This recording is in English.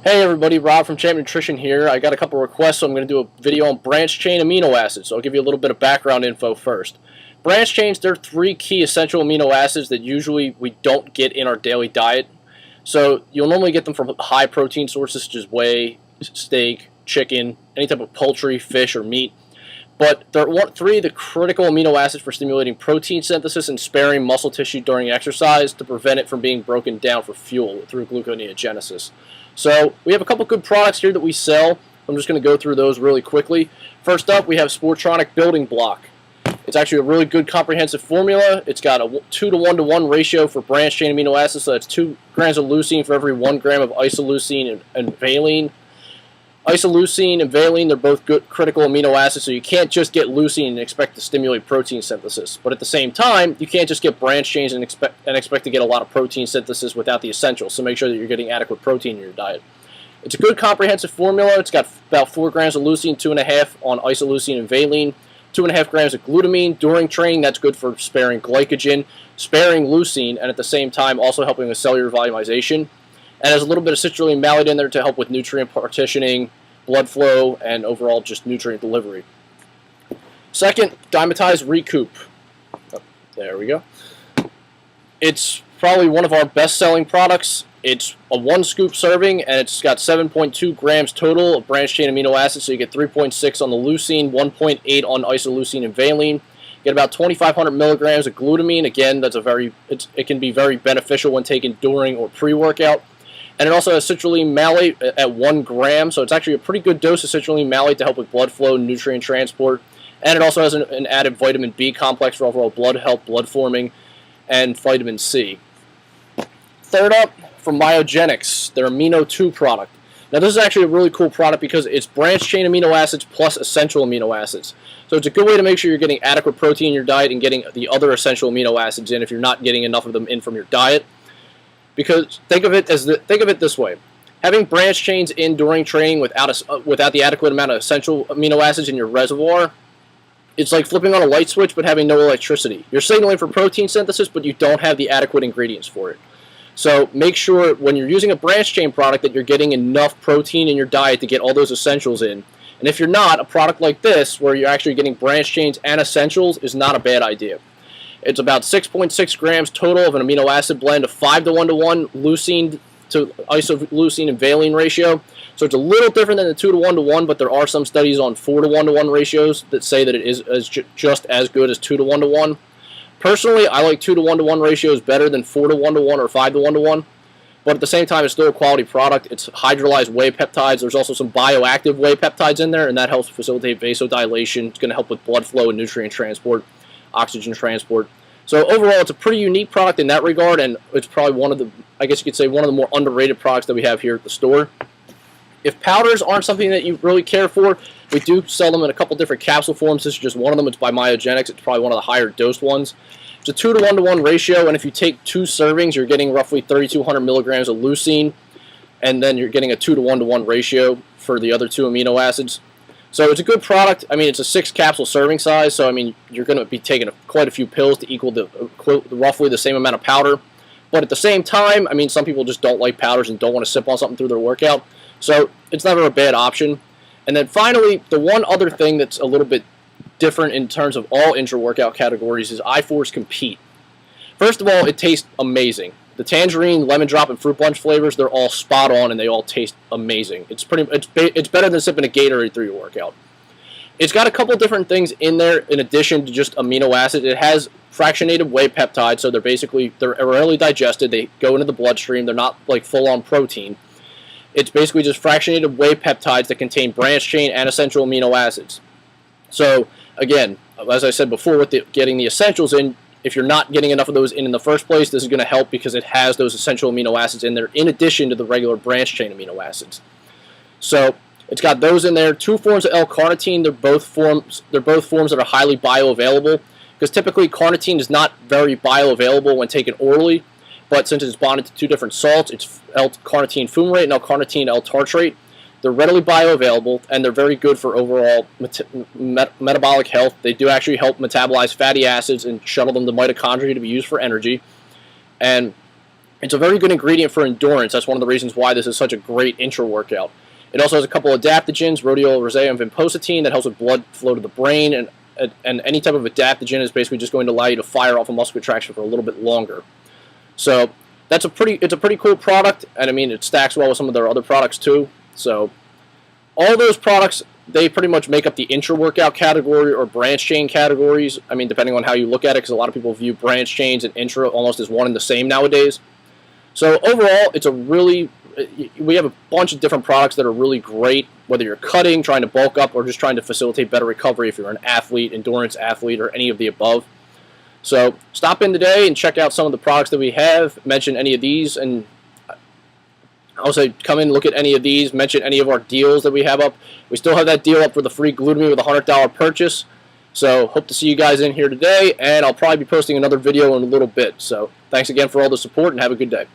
Hey everybody, Rob from Champ Nutrition here. I got a couple requests, so I'm going to do a video on branched chain amino acids. So I'll give you a little bit of background info first. Branched chains, they're three key essential amino acids that usually we don't get in our daily diet. So you'll normally get them from high protein sources such as whey, steak, chicken, any type of poultry, fish, or meat. But they're three of the critical amino acids for stimulating protein synthesis and sparing muscle tissue during exercise to prevent it from being broken down for fuel through gluconeogenesis. So we have a couple good products here that we sell. I'm just going to go through those really quickly. First up, we have Sportronic Building Block. It's actually a really good comprehensive formula. It's got a 2-to-1-to-1 ratio for branched chain amino acids, so that's 2 grams of leucine for every 1 gram of isoleucine and valine. Isoleucine and valine, they're both good critical amino acids, so you can't just get leucine and expect to stimulate protein synthesis. But at the same time, you can't just get branched chains and expect to get a lot of protein synthesis without the essentials, so make sure that you're getting adequate protein in your diet. It's a good comprehensive formula. It's got about 4 grams of leucine, 2.5 on isoleucine and valine, 2.5 grams of glutamine. During training, that's good for sparing glycogen, sparing leucine, and at the same time also helping with cellular volumization. And has a little bit of citrulline malate in there to help with nutrient partitioning, blood flow, and overall just nutrient delivery. Second, Dymatize Recoup. Oh, there we go. It's probably one of our best-selling products. It's a 1-scoop serving, and it's got 7.2 grams total of branched chain amino acids, so you get 3.6 on the leucine, 1.8 on isoleucine and valine. You get about 2,500 milligrams of glutamine. Again, it can be very beneficial when taken during or pre-workout. And it also has citrulline malate at 1 gram, so it's actually a pretty good dose of citrulline malate to help with blood flow and nutrient transport. And it also has an added vitamin B complex for overall blood health, blood forming, and vitamin C. Third up, from Myogenics, their Amino product. Now this is actually a really cool product because it's branched chain amino acids plus essential amino acids. So it's a good way to make sure you're getting adequate protein in your diet and getting the other essential amino acids in if you're not getting enough of them in from your diet. Because think of it this way: having branched chains in during training without the adequate amount of essential amino acids in your reservoir, it's like flipping on a light switch but having no electricity. You're signaling for protein synthesis, but you don't have the adequate ingredients for it. So make sure when you're using a branched chain product that you're getting enough protein in your diet to get all those essentials in. And if you're not, a product like this, where you're actually getting branched chains and essentials, is not a bad idea. It's about 6.6 grams total of an amino acid blend of 5-to-1-to-1 leucine to isoleucine and valine ratio. So it's a little different than the 2-to-1-to-1, but there are some studies on 4-to-1-to-1 ratios that say that it is just as good as 2-to-1-to-1. Personally, I like 2-to-1-to-1 ratios better than 4-to-1-to-1 or 5-to-1-to-1. But at the same time, it's still a quality product. It's hydrolyzed whey peptides. There's also some bioactive whey peptides in there, and that helps facilitate vasodilation. It's going to help with blood flow and nutrient transport, oxygen transport. So overall, it's a pretty unique product in that regard, and it's probably one of the, I guess you could say, one of the more underrated products that we have here at the store. If powders aren't something that you really care for, we do sell them in a couple different capsule forms. This is just one of them. It's by Myogenics. It's probably one of the higher dosed ones. It's a 2-to-1-to-1 ratio, and if you take 2 servings, you're getting roughly 3,200 milligrams of leucine, and then you're getting a 2-to-1-to-1 ratio for the other 2 amino acids. So it's a good product. I mean, it's a 6-capsule serving size, so I mean, you're going to be taking quite a few pills to equal roughly the same amount of powder. But at the same time, I mean, some people just don't like powders and don't want to sip on something through their workout. So it's never a bad option. And then finally, the one other thing that's a little bit different in terms of all intra-workout categories is I-Force Compete. First of all, it tastes amazing. The tangerine, lemon drop, and fruit punch flavors, they're all spot on and they all taste amazing. It's better than sipping a Gatorade through your workout. It's got a couple different things in there in addition to just amino acids. It has fractionated whey peptides, so they're readily digested. They go into the bloodstream. They're not like full-on protein. It's basically just fractionated whey peptides that contain branched chain and essential amino acids. So again, as I said before, with getting the essentials in, if you're not getting enough of those in the first place, this is going to help because it has those essential amino acids in there in addition to the regular branched chain amino acids. So it's got those in there. 2 forms of L-carnitine. They're both forms that are highly bioavailable because typically carnitine is not very bioavailable when taken orally, but since it's bonded to 2 different salts, it's L-carnitine fumarate and L-carnitine L-tartrate. They're readily bioavailable, and they're very good for overall metabolic health. They do actually help metabolize fatty acids and shuttle them to mitochondria to be used for energy. And It's a very good ingredient for endurance. That's one of the reasons why this is such a great intra-workout. It also has a couple of adaptogens, rhodiola rosea and vinpocetine, that helps with blood flow to the brain, and any type of adaptogen is basically just going to allow you to fire off a muscle contraction for a little bit longer. So it's a pretty cool product, and I mean it stacks well with some of their other products too. So all those products, they pretty much make up the intra-workout category or branch chain categories. I mean, depending on how you look at it, because a lot of people view branch chains and intra almost as one and the same nowadays. So overall, we have a bunch of different products that are really great, whether you're cutting, trying to bulk up, or just trying to facilitate better recovery if you're an athlete, endurance athlete, or any of the above. So stop in today and check out some of the products that we have, mention any of these, and also come in, look at any of these, mention any of our deals that we have up. We still have that deal up for the free Glutamine with a $100 purchase. So hope to see you guys in here today, and I'll probably be posting another video in a little bit. So thanks again for all the support, and have a good day.